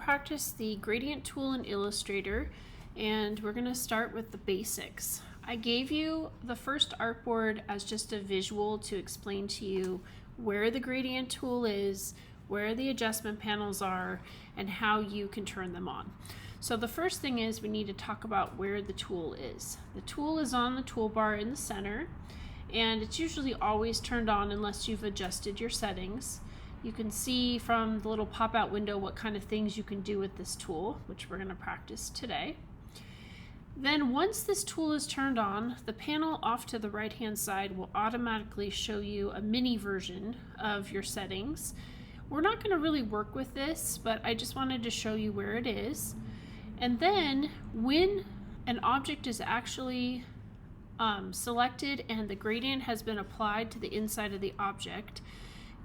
practice the gradient tool in Illustrator, and we're going to start with the basics. I gave you the first artboard as just a visual to explain to you where the gradient tool is, where the adjustment panels are, and how you can turn them on. So the first thing is we need to talk about where the tool is. The tool is on the toolbar in the center, and it's usually always turned on unless you've adjusted your settings. You can see from the little pop-out window what kind of things you can do with this tool, which we're going to practice today. Then once this tool is turned on, the panel off to the right-hand side will automatically show you a mini version of your settings. We're not going to really work with this, but I just wanted to show you where it is. And then when an object is actually selected and the gradient has been applied to the inside of the object,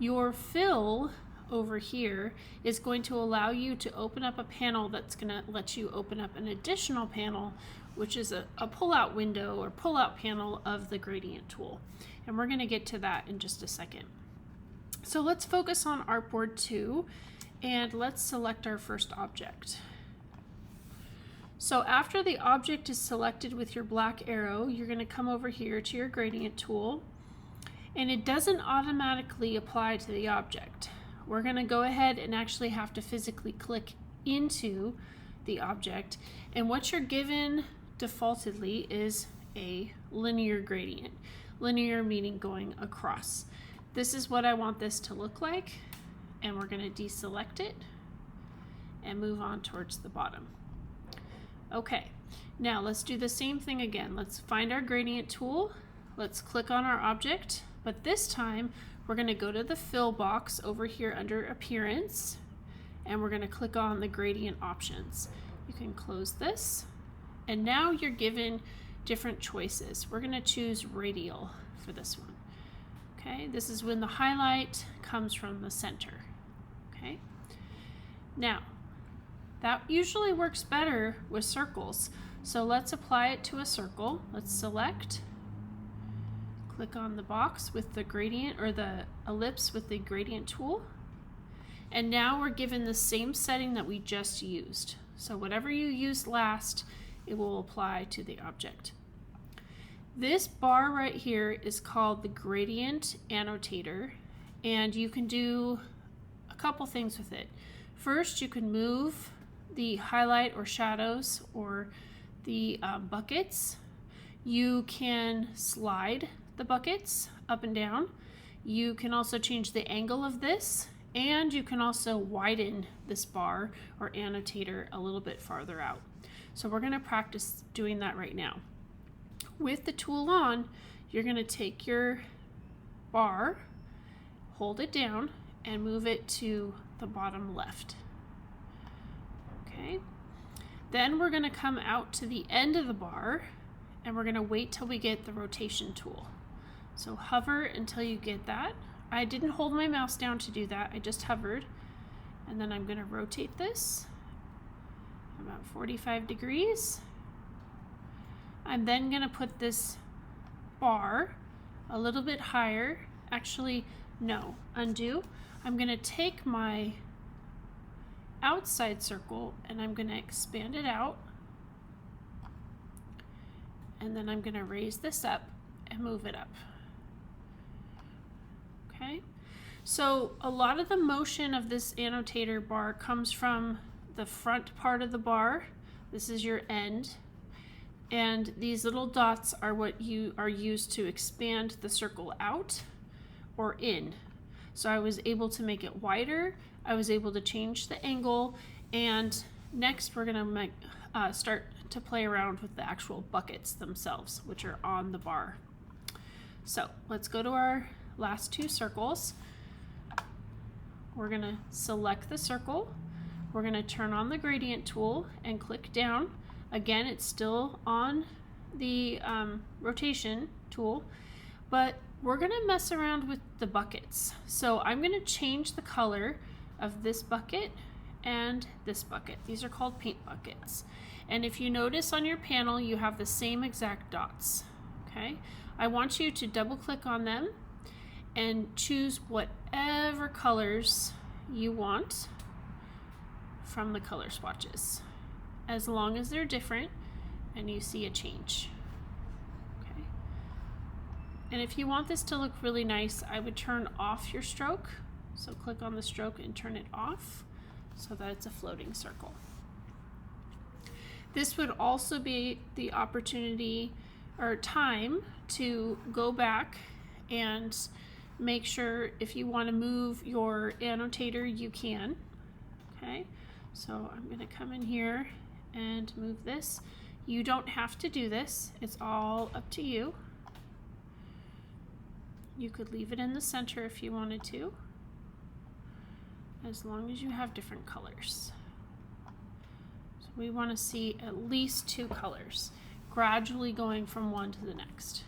your fill over here is going to allow you to open up a panel that's going to let you open up an additional panel, which is a pull-out window or pull-out panel of the gradient tool. And we're going to get to that in just a second. So let's focus on Artboard 2 and let's select our first object. So after the object is selected with your black arrow, you're going to come over here to your gradient tool, and it doesn't automatically apply to the object. We're going to go ahead and actually have to physically click into the object, and what you're given defaultedly is a linear gradient. Linear meaning going across. This is what I want this to look like, and we're going to deselect it and move on towards the bottom. Okay, now let's do the same thing again. Let's find our gradient tool. Let's click on our object, but this time we're going to go to the fill box over here under appearance, and we're going to click on the gradient options. You can close this, and now you're given different choices. We're going to choose radial for this one. Okay, this is when the highlight comes from the center. Okay, now that usually works better with circles, so let's apply it to a circle. Let's select, click on the box with the gradient, or the ellipse with the gradient tool, and now we're given the same setting that we just used. So whatever you used last, it will apply to the object. This bar right here is called the gradient annotator, and you can do a couple things with it. First, you can move the highlight or shadows or the buckets. You can slide the buckets up and down. You can also change the angle of this, and you can also widen this bar or annotator a little bit farther out. So we're going to practice doing that right now. With the tool on, you're going to take your bar, hold it down, and move it to the bottom left. Okay. Then we're going to come out to the end of the bar, and we're going to wait till we get the rotation tool. So hover until you get that. I didn't hold my mouse down to do that, I just hovered. And then I'm going to rotate this about 45 degrees. I'm then going to put this bar a little bit higher. Actually, no, undo. I'm going to take my outside circle and I'm going to expand it out, and then I'm going to raise this up and move it up. Okay, so a lot of the motion of this annotator bar comes from the front part of the bar. This is your end, and these little dots are what you are used to expand the circle out or in. So I was able to make it wider, I was able to change the angle, and next we're going to start to play around with the actual buckets themselves, which are on the bar. So let's go to our last two circles. We're going to select the circle, we're going to turn on the gradient tool and click down. Again, it's still on the rotation tool, but we're going to mess around with the buckets. So I'm going to change the color of this bucket and this bucket. These are called paint buckets. And if you notice on your panel, you have the same exact dots. Okay, I want you to double click on them and choose whatever colors you want from the color swatches, as long as they're different and you see a change. Okay. And if you want this to look really nice, I would turn off your stroke. So click on the stroke and turn it off so that it's a floating circle. This would also be the opportunity or time to go back and make sure if you want to move your annotator, you can. Okay, so I'm going to come in here and move this. You don't have to do this, it's all up to you. You could leave it in the center if you wanted to, as long as you have different colors. So we want to see at least 2 colors, gradually going from one to the next.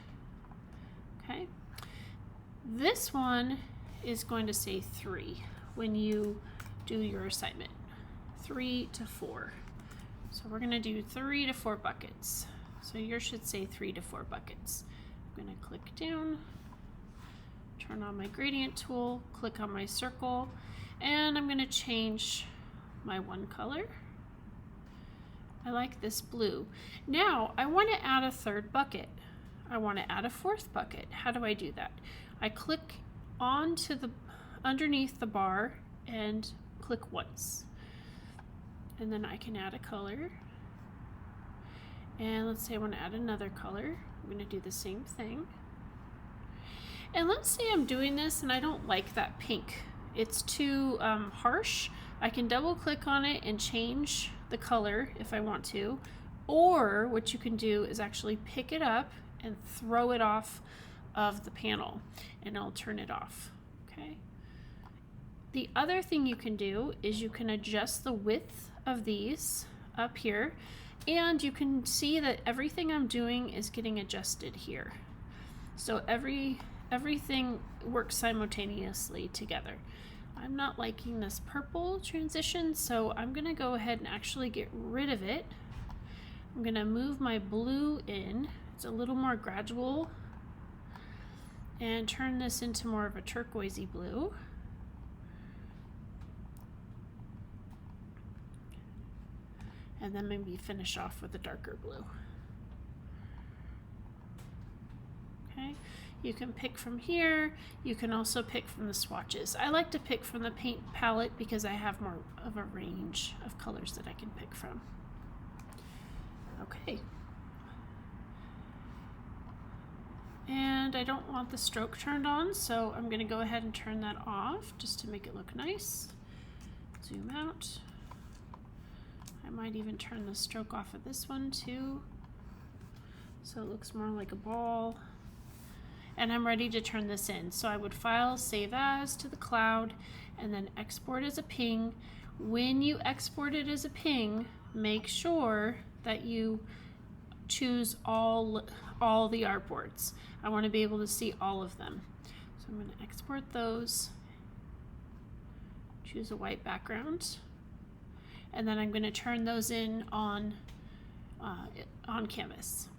Okay, this one is going to say 3 when you do your assignment, 3 to 4. So we're going to do 3 to 4 buckets. So yours should say 3 to 4 buckets. I'm going to click down, turn on my gradient tool, click on my circle, and I'm going to change my one color. I like this blue. Now I want to add a 3rd bucket. I want to add a 4th bucket. How do I do that? I click onto the underneath the bar and click once. And then I can add a color. And let's say I want to add another color. I'm going to do the same thing. And let's say I'm doing this and I don't like that pink. It's too harsh. I can double click on it and change the color if I want to. Or what you can do is actually pick it up and throw it off of the panel and I'll turn it off. Okay. The other thing you can do is you can adjust the width of these up here, and you can see that everything I'm doing is getting adjusted here. So everything works simultaneously together. I'm not liking this purple transition, so I'm gonna go ahead and actually get rid of it. I'm gonna move my blue in. It's a little more gradual, and turn this into more of a turquoisey blue. And then maybe finish off with a darker blue. Okay, you can pick from here. You can also pick from the swatches. I like to pick from the paint palette because I have more of a range of colors that I can pick from. Okay. And I don't want the stroke turned on, so I'm going to go ahead and turn that off just to make it look nice. Zoom out. I might even turn the stroke off of this one too, so it looks more like a ball. And I'm ready to turn this in. So I would file, save as to the cloud, and then export as a ping. When you export it as a ping, make sure that you choose all the artboards. I want to be able to see all of them. So I'm going to export those, choose a white background, and then I'm going to turn those in on canvas.